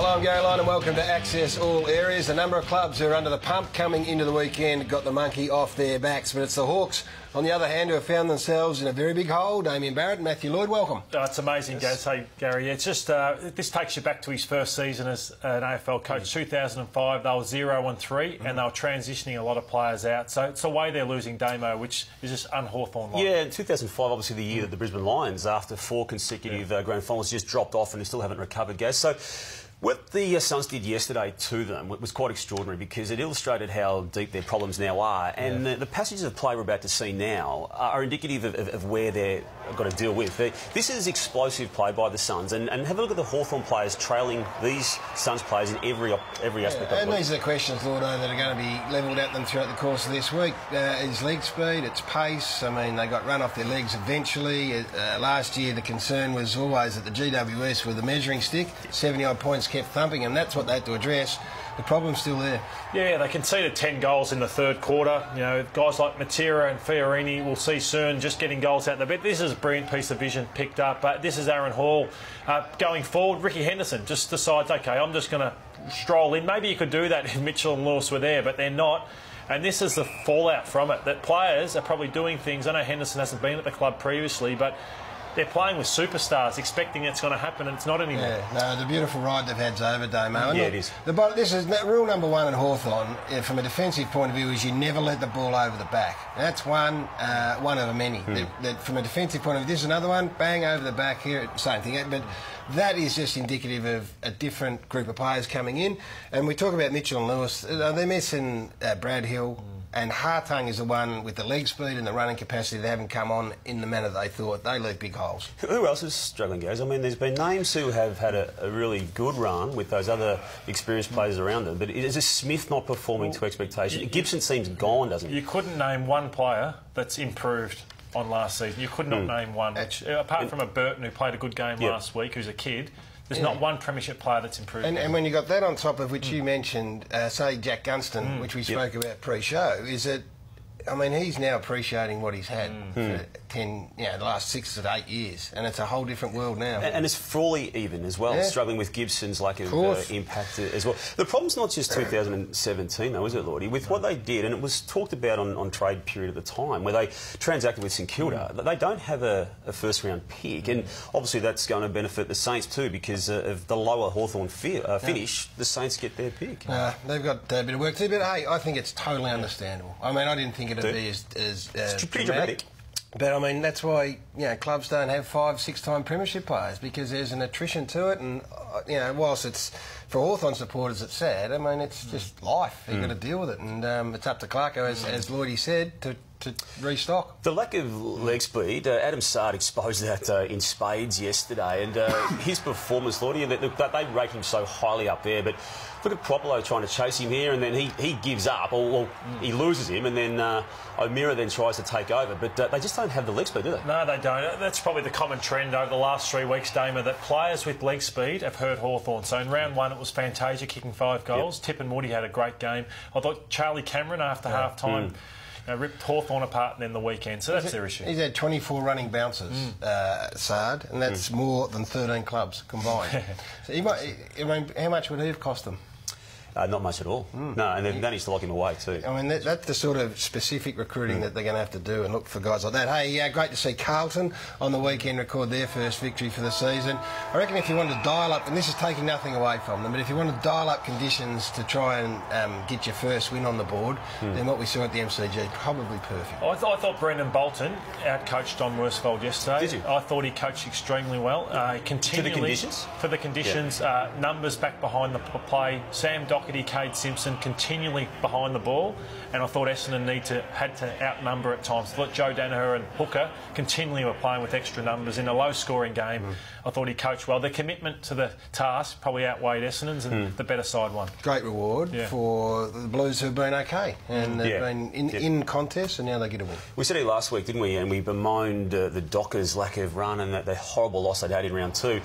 Hello, I'm Gary Lyon and welcome to Access All Areas. A number of clubs who are under the pump coming into the weekend got the monkey off their backs, but it's the Hawks, on the other hand, who have found themselves in a very big hole. Damien Barrett and Matthew Lloyd, welcome. Oh, it's amazing, yes. Hey, Gary. It's just this takes you back to his first season as an AFL coach, 2005. They were 0-3, and they were transitioning a lot of players out. So it's the way they're losing Damo, which is just un-Hawthorn-like. Yeah, in 2005, obviously the year that the Brisbane Lions, after 4 consecutive grand finals, just dropped off and they still haven't recovered, Gaz. So what the Suns did yesterday to them was quite extraordinary because it illustrated how deep their problems now are. And the passages of play we're about to see now are indicative of where they've got to deal with. This is explosive play by the Suns. And have a look at the Hawthorn players trailing these Suns players in every aspect of it. And these are the questions, Lordo, that are going to be levelled at them throughout the course of this week. It's leg speed, it's pace. I mean, they got run off their legs eventually. Last year, the concern was always that the GWS were the measuring stick. 70-odd points kept thumping, and that's what they had to address. The problem's still there. Yeah, they conceded 10 goals in the third quarter. You know, guys like Matera and Fiorini, we'll see soon, just getting goals out there. But this is a brilliant piece of vision picked up. This is Aaron Hall. Going forward, Ricky Henderson just decides, OK, I'm just going to stroll in. Maybe you could do that if Mitchell and Lewis were there, but they're not. And this is the fallout from it, that players are probably doing things. I know Henderson hasn't been at the club previously, but they're playing with superstars, expecting it's going to happen, and it's not anymore. Yeah, no, the beautiful ride they've had's over, Damo. Yeah, it is. This is rule number one in Hawthorn, from a defensive point of view, is you never let the ball over the back. That's one of many. From a defensive point of view, this is another one, bang over the back here, same thing. But that is just indicative of a different group of players coming in. And we talk about Mitchell and Lewis. They're missing Brad Hill. And Hartung is the one with the leg speed and the running capacity. They haven't come on in the manner they thought. They leave big holes. Who else is struggling, guys? I mean, there's been names who have had a really good run with those other experienced players around them, but is Smith not performing to expectation? Gibson seems gone, doesn't he? You couldn't name one player that's improved on last season. You could not name one, apart from a Burton who played a good game last week, who's a kid. There's not one premiership player that's improved. And when you got that on top of which you mentioned, say Jack Gunston, which we spoke about pre-show, is that, I mean, he's now appreciating what he's had for the last 6 to 8 years, and it's a whole different world now. And it's Frawley even as well, struggling with Gibson's lack of impact as well. The problem's not just 2017 though, is it, Lordy? With what they did, and it was talked about on trade period at the time, where they transacted with St Kilda, they don't have a first-round pick, and obviously that's going to benefit the Saints too, because of the lower Hawthorn finish, the Saints get their pick. They've got a bit of work to do, but hey, I think it's totally understandable. I mean, I didn't think it'd be as pretty dramatic. But, I mean, that's why, clubs don't have 5-, 6-time premiership players, because there's an attrition to it, and, whilst it's, for Hawthorn supporters, it's sad, I mean, it's just life. You've got to deal with it, and it's up to Clarko, as Lloydie said, to restock. The lack of leg speed, Adam Sard exposed that in spades yesterday, and his performance, Lloydie, they rate him so highly up there, but look at Propolo trying to chase him here, and then he gives up, or he loses him, and then O'Meara then tries to take over, but they just don't have the leg speed, do they? No, they don't. That's probably the common trend over the last 3 weeks, Damo, that players with leg speed have hurt Hawthorn. So in round 1 it was Fantasia kicking 5 goals. Tip and Woody had a great game. I thought Charlie Cameron after half-time ripped Hawthorn apart and then the weekend, so that's their issue. He's had 24 running bounces, Sard, and that's more than 13 clubs combined. So how much would he have cost them? Not much at all. No, and they've managed to lock him away too. I mean, that's the sort of specific recruiting that they're going to have to do, and look for guys like that. Hey, great to see Carlton on the weekend record their first victory for the season. I reckon if you wanted to dial up, and this is taking nothing away from them, but if you want to dial up conditions to try and get your first win on the board, then what we saw at the MCG, probably perfect. I thought Brendan Bolton out-coached Don Worsfold yesterday. Did you? I thought he coached extremely well. Continually, for the conditions? For the conditions, numbers back behind the play. Sam Doherty, Cade Simpson continually behind the ball, and I thought Essendon had to outnumber at times. I thought Joe Danaher and Hooker continually were playing with extra numbers in a low-scoring game. I thought he coached well. The commitment to the task probably outweighed Essendon's, and the better side won. Great reward for the Blues, who've been okay, and they've been in contests, and now they get a win. We said it last week, didn't we? And we bemoaned the Dockers' lack of run and the horrible loss they'd had in round 2.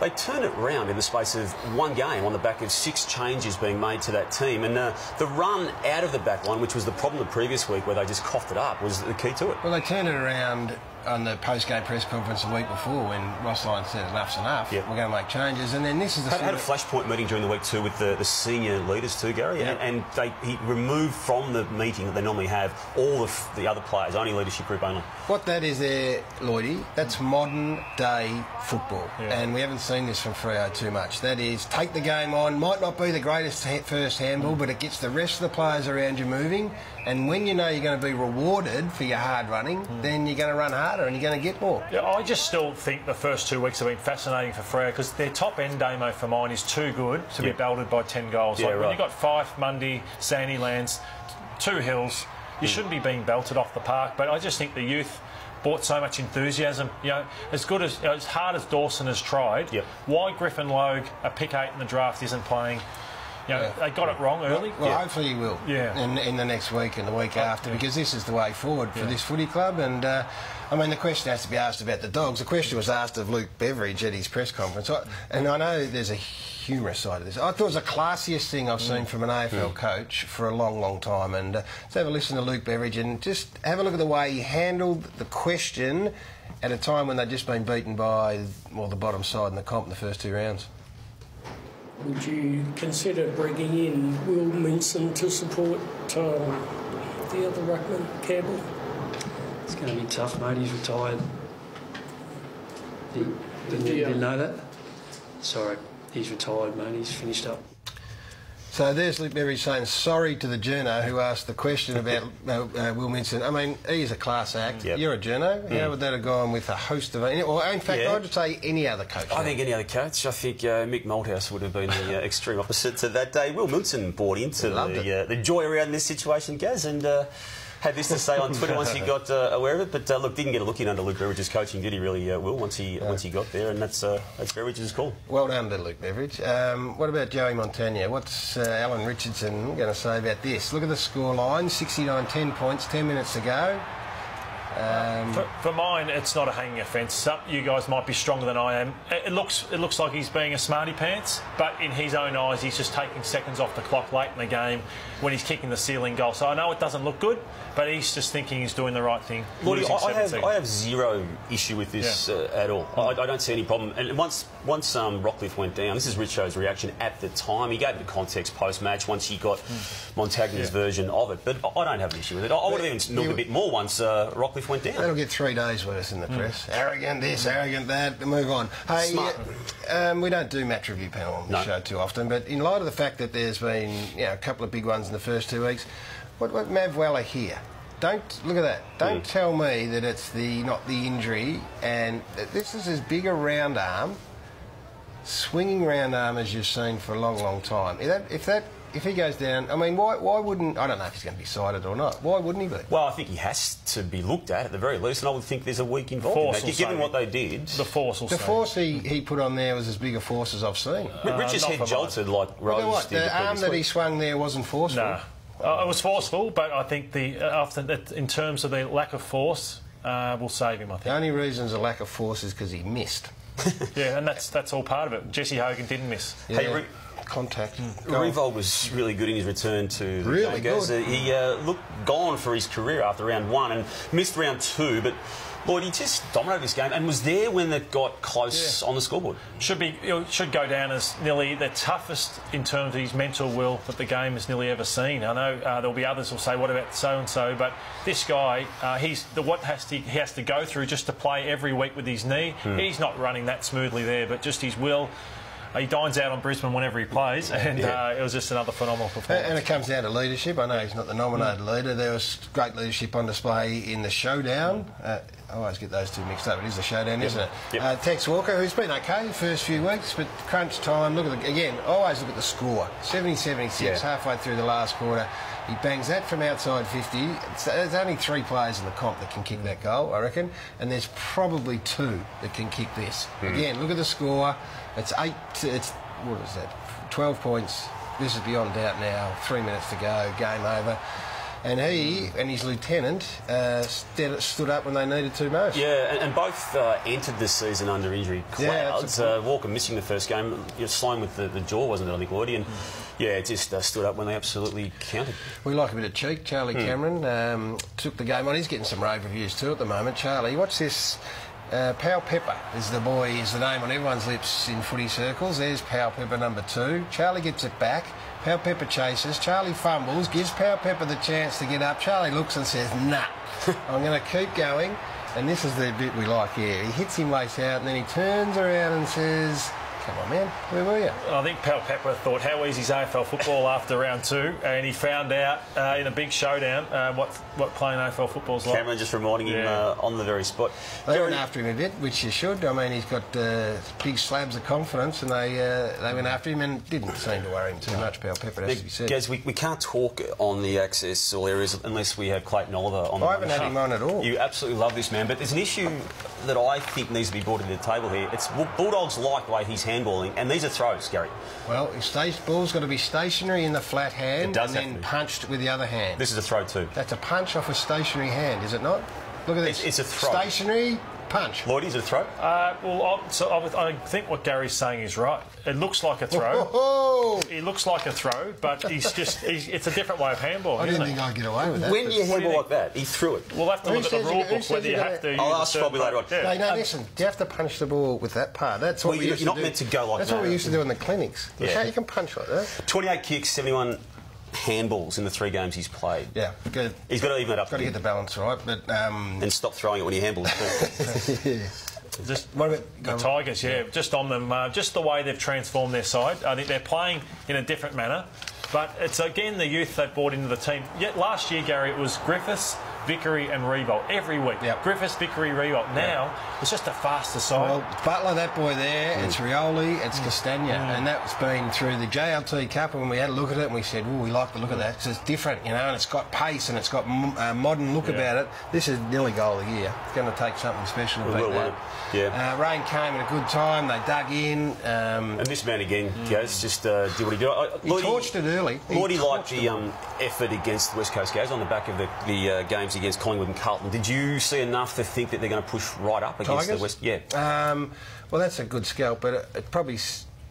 They turned it around in the space of 1 game on the back of 6 changes being made to that team. And the run out of the back line, which was the problem the previous week where they just coughed it up, was the key to it. Well, they turned it around on the post-game press conference the week before when Ross Lyon said enough's enough, we're going to make changes. And then this is the... Had a flashpoint meeting during the week too with the senior leaders too, Gary, and he removed from the meeting that they normally have all the other players, only leadership group only. What that is there, Lloydie, that's modern-day football. And we haven't seen this from Freo too much. That is, take the game on, might not be the greatest first handball, but it gets the rest of the players around you moving. And when you know you're going to be rewarded for your hard running, then you're going to run harder and you're going to get more. Yeah, I just still think the first 2 weeks have been fascinating for Freo because their top end, Damo, for mine, is too good to be belted by 10 goals. Yeah, like right. when you've got Fife, Mundy, Sandylands, 2 Hills, you shouldn't be being belted off the park. But I just think the youth brought so much enthusiasm. You know, as good as, as hard as Dawson has tried, why Griffin Logue, a pick 8 in the draft, isn't playing? You know, they got it wrong early. Well, hopefully he will in the next week and the week after, because this is the way forward for this footy club. And, I mean, the question has to be asked about the Dogs. The question was asked of Luke Beveridge at his press conference. And I know there's a humorous side of this. I thought it was the classiest thing I've seen from an AFL coach for a long, long time. And let's have a listen to Luke Beveridge and just have a look at the way he handled the question at a time when they'd just been beaten by, well, the bottom side in the comp in the first 2 rounds. Would you consider bringing in Will Minson to support the other ruckman, Campbell? It's going to be tough, mate. He's retired. Didn't know that? Sorry, he's retired, mate. He's finished up. So there's Luke Beveridge saying sorry to the journo who asked the question about Will Minson. I mean, he's a class act. You're a journo. How would that have gone with a host of... Or in fact, I would say any other coach. I think any other coach. I think Mick Malthouse would have been the extreme opposite to that day. Will Minson bought into the joy around this situation, Gaz, and... had this to say on Twitter once he got aware of it, but look, didn't get a look in under Luke Beveridge's coaching, did he? Really, Will, once he got there, and that's Beveridge's call. Well done to Luke Beveridge. What about Joey Montagna? What's Alan Richardson going to say about this? Look at the score line: 69, 10 points, 10 minutes to go. For mine, it's not a hanging offence. You guys might be stronger than I am. It looks like he's being a smarty pants, but in his own eyes, he's just taking seconds off the clock late in the game when he's kicking the ceiling goal. So I know it doesn't look good, but he's just thinking he's doing the right thing. Lordy, I have zero issue with this at all. I don't see any problem. And once Rockcliffe went down, this is Richo's reaction at the time. He gave the context post-match once he got Montagna's version of it. But I don't have an issue with it. I would have even looked a bit more once Rockcliffe went down. That'll get 3 days worth in the press. Arrogant this, arrogant that. Move on. Hey, we don't do match review panel on the show too often, but in light of the fact that there's been a couple of big ones in the first 2 weeks, what Mav Weller here? Don't look at that. Don't tell me that it's not the injury, and this is as big a round arm, swinging round arm as you've seen for a long, long time. If he goes down, I mean, why wouldn't... I don't know if he's going to be cited or not. Why wouldn't he be? Well, I think he has to be looked at the very least, and I would think there's a week involved in that, given what they did. The force will The force he put on there was as big a force as I've seen. Rich's head jolted like Rose did. The arm that he swung there wasn't forceful. No. It was forceful, but I think in terms of the lack of force, will save him, I think. The only reason there's a lack of force is because he missed. Yeah, and that's all part of it. Jesse Hogan didn't miss. Yeah. Hey, contact. Rivold was really good in his return to really good. He looked gone for his career after round 1 and missed round 2, but Lloyd, he just dominated this game and was there when it got close on the scoreboard. Should go down as nearly the toughest in terms of his mental will that the game has nearly ever seen. I know there'll be others who'll say, what about so and so? But this guy, he has to go through just to play every week with his knee. He's not running that smoothly there, but just his will. He dines out on Brisbane whenever he plays, and it was just another phenomenal performance. And it comes down to leadership. I know he's not the nominated leader. There was great leadership on display in the showdown. I always get those two mixed up. It is the showdown, isn't it? Tex Walker, who's been okay the first few weeks, but crunch time, always look at the score. 70-76, halfway through the last quarter. He bangs that from outside 50. There's only 3 players in the comp that can kick that goal, I reckon, and there's probably 2 that can kick this. Again, look at the score. It's 12 points. This is beyond doubt now. 3 minutes to go. Game over. And he and his lieutenant stood up when they needed to most. Yeah, and both entered this season under injury clouds. Walker missing the first game. Sloan with the jaw, wasn't it, I think, Lloydie? And yeah, it just stood up when they absolutely counted. We like a bit of cheek. Charlie Cameron took the game on. He's getting some rave reviews too at the moment. Charlie, watch this. Powell Pepper is the name on everyone's lips in footy circles. There's Powell Pepper number 2. Charlie gets it back. Powell Pepper chases. Charlie fumbles, gives Powell Pepper the chance to get up. Charlie looks and says, nah, I'm going to keep going. And this is the bit we like here. He hits him waist out and then he turns around and says, come on, man, where were you? I think Powell Pepper thought, how easy is AFL football after round 2? And he found out in a big showdown what playing AFL football's like. Cameron just reminding him on the very spot. They went after him a bit, which you should. I mean, he's got big slabs of confidence, and they went after him and didn't seem to worry him too much, Powell Pepper, has to be said. Gaz, we can't talk on the access or areas unless we have Clayton Oliver on the I haven't had him on at all. You absolutely love this man, but there's an issue that I think needs to be brought to the table here. It's Bulldogs like the way he's handballing, and these are throws, Gary. Well, his ball's got to be stationary in the flat hand and then punched with the other hand. This is a throw too. That's a punch off a stationary hand, is it not? Look at this. It's a throw. Stationary punch. Lloyd, is it a throw? I think what Gary's saying is right. It looks like a throw. Oh. It looks like a throw, but it's a different way of handballing. I didn't think I'd get away with that. When you handball like that, he threw it. We'll have to look at the rule book whether you have to. I'll ask probably later on. Yeah. No, listen. You have to punch the ball with that part. That's what we used to do. You're not meant to go like that. That's what we used to do in the clinics. Yeah. You can punch like that. 28 kicks, 71 handballs in the 3 games he's played. Yeah, good. He's got to even it up. Got to get the balance right, but and stop throwing it when you handball. Just what about the Tigers? Just on them, just the way they've transformed their side. I think they're playing in a different manner, but it's again the youth they've brought into the team. Yet last year, Gary, it was Griffiths, Vickery and Riewoldt every week. Yep. Griffiths, Vickery, Riewoldt. Now it's just a faster side. Well, Butler, that boy there, it's Rioli, it's Castagna, and that's been through the JLT Cup, and when we had a look at it and we said, we like the look of that because it's different, and it's got pace and it's got a modern look about it. This is nearly goal of the year. It's going to take something special to beat that. Yeah. Rain came at a good time. They dug in. And this man again, Gaz, just did what he did. He torched it early. Lloydie liked the effort against the West Coast Gaz on the back of the games against Collingwood and Carlton. Did you see enough to think that they're going to push right up against Tigers? the West? Yeah. Well, that's a good scalp, but it probably...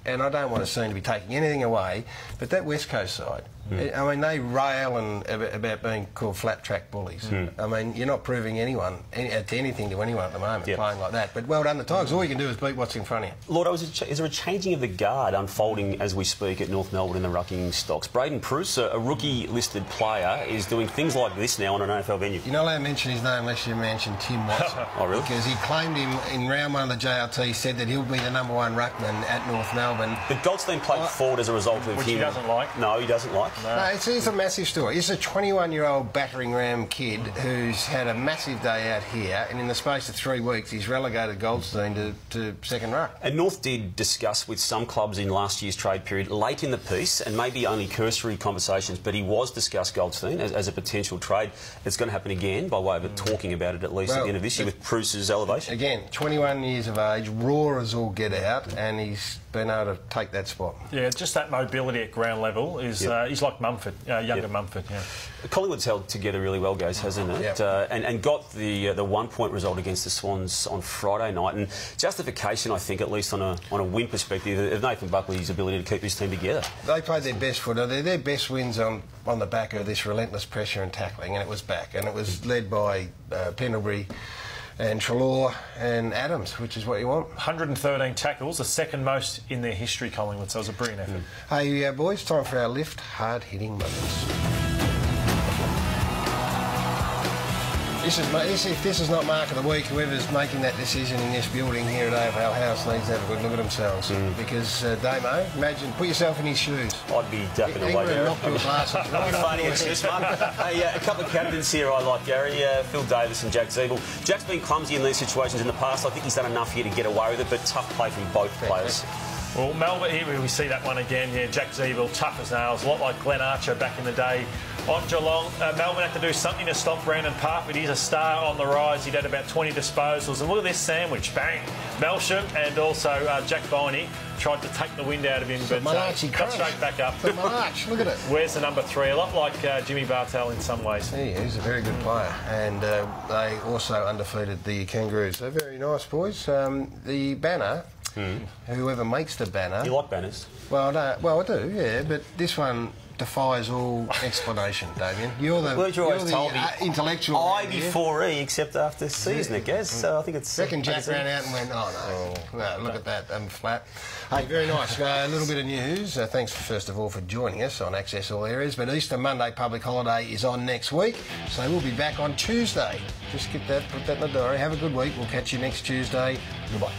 And I don't want to seem to be taking anything away, but that West Coast side, I mean, they rail about being called flat-track bullies. I mean, you're not proving anything to anyone at the moment playing like that. But well done, the Tigers. All you can do is beat what's in front of you. Lord, is there a changing of the guard unfolding as we speak at North Melbourne in the rucking stocks? Braden Pruce, a rookie-listed player, is doing things like this now on an AFL venue. You're not allowed to mention his name unless you mention Tim Watson. Oh, really? Because he claimed him in round 1 of the JLT, said that he'll be the #1 ruckman at North Melbourne. But Goldstein played forward as a result of which him. he doesn't like. No, he doesn't like. No, it's a massive story. It's a 21-year-old battering ram kid who's had a massive day out here, and in the space of 3 weeks, he's relegated Goldstein to second ruck. And North did discuss with some clubs in last year's trade period, late in the piece, and maybe only cursory conversations, but he was discussed Goldstein as a potential trade. It's going to happen again by way of it, talking about it at least at the end of this year with Pruce's elevation. Again, 21 years of age, raw as all get out, and he's been able to take that spot. Yeah, just that mobility at ground level is he's like Mumford, younger Mumford. Yeah. Collingwood's held together really well, guys, hasn't it? Yep. And got the 1 point result against the Swans on Friday night, and justification, I think, at least on a win perspective, of Nathan Buckley's ability to keep his team together. They played their best footy. They're their best wins on the back of this relentless pressure and tackling, and it was back, and it was led by Pendlebury and Treloar and Adams, which is what you want. 113 tackles, the second most in their history, Collingwood, so it was a brilliant effort. Hey, boys, time for our lift hard-hitting moments. If this is not Mark of the Week, whoever's making that decision in this building here at AFL House needs to have a good look at themselves. Because, Damo, imagine, put yourself in his shoes. I'd be ducking away there. Knock your glasses. That'd be funny, it's this one. Hey, a couple of captains here I like, Gary. Phil Davis and Jack Ziebell. Jack's been clumsy in these situations in the past. I think he's done enough here to get away with it, but tough play from both players. Well, Melbourne, here we see that one again. Yeah, Jack Zeeville, tough as nails, a lot like Glenn Archer back in the day. On Geelong, Melbourne had to do something to stop Brandon Parfitt. He's a star on the rise. He'd had about 20 disposals. And look at this sandwich. Bang. Melsham and also Jack Viney tried to take the wind out of him, but got straight back up. The March, look at it. Where's the number 3? A lot like Jimmy Bartel in some ways. Yeah, he's a very good player. And they also undefeated the Kangaroos. So very nice, boys. The banner, whoever makes the banner... You like banners? Well, I do, yeah, but this one defies all explanation, Damien. You're the intellectual. I before E, except after C, isn't it, Gaz? So I think it's... Reckon Jack ran out and went, no, look at that, I'm flat. Hey, very nice. A little bit of news. Thanks, first of all, for joining us on Access All Areas. But Easter Monday public holiday is on next week, so we'll be back on Tuesday. Just put that in the diary. Have a good week. We'll catch you next Tuesday. Goodbye.